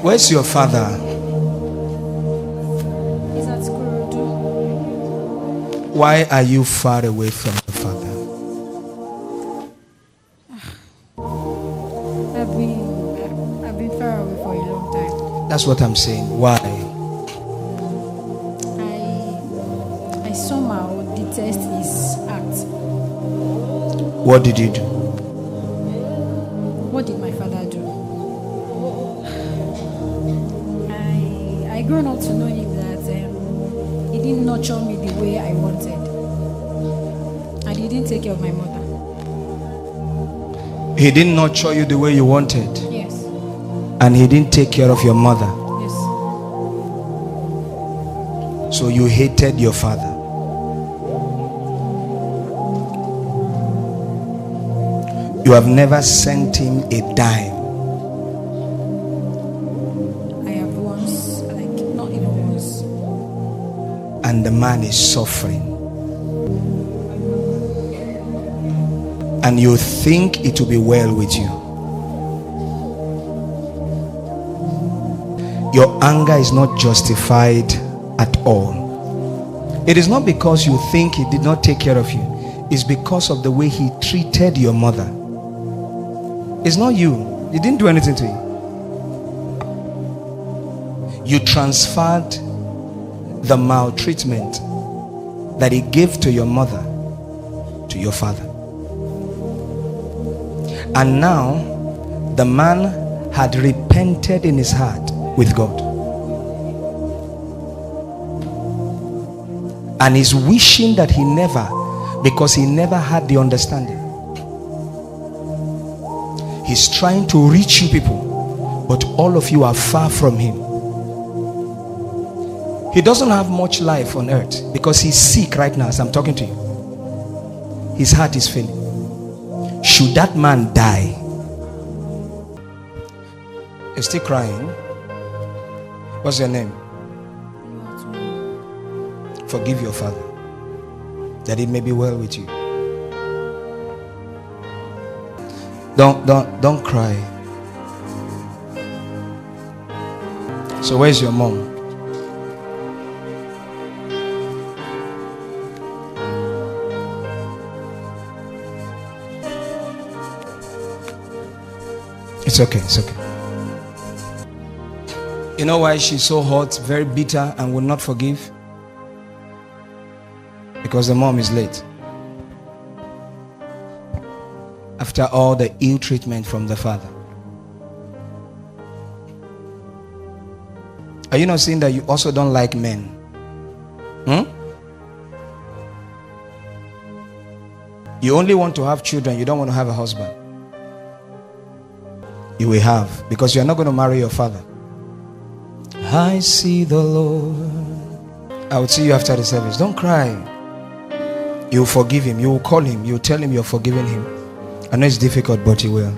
Where's your father? He's at Kurudu. Why are you far away from your father? I've been far away for a long time. That's what I'm saying. Why? I somehow detest his act. What did you do? What did my father do? I grown up to know him that he didn't nurture me the way I wanted, and he didn't take care of my mother. He didn't nurture you the way you wanted. Yes. And he didn't take care of your mother. Yes. So you hated your father. You have never sent him a dime. I have once, not even once. And the man is suffering. And you think it will be well with you. Your anger is not justified at all. It is not because you think he did not take care of you. It's because of the way he treated your mother. It's not you. He didn't do anything to you. You transferred the maltreatment that he gave to your mother to your father. And now the man had repented in his heart with God, and is wishing that he never, because he never had the understanding. He's trying to reach you people, but all of you are far from him. He doesn't have much life on earth because he's sick right now as I'm talking to you. His heart is failing. Should that man die? You're still crying. What's your name? Forgive your father, that it may be well with you. Don't cry. So where's your mom? It's okay, it's okay. You know why she's so hot, very bitter, and will not forgive? Because the mom is late. After all the ill treatment from the father. Are you not seeing that you also don't like men? You only want to have children, you don't want to have a husband. You will have, because you are not going to marry your father. I see the Lord. I will see you after the service. Don't cry. You will forgive him. You will call him. You will tell him you're forgiving him. I know it's difficult, but you will.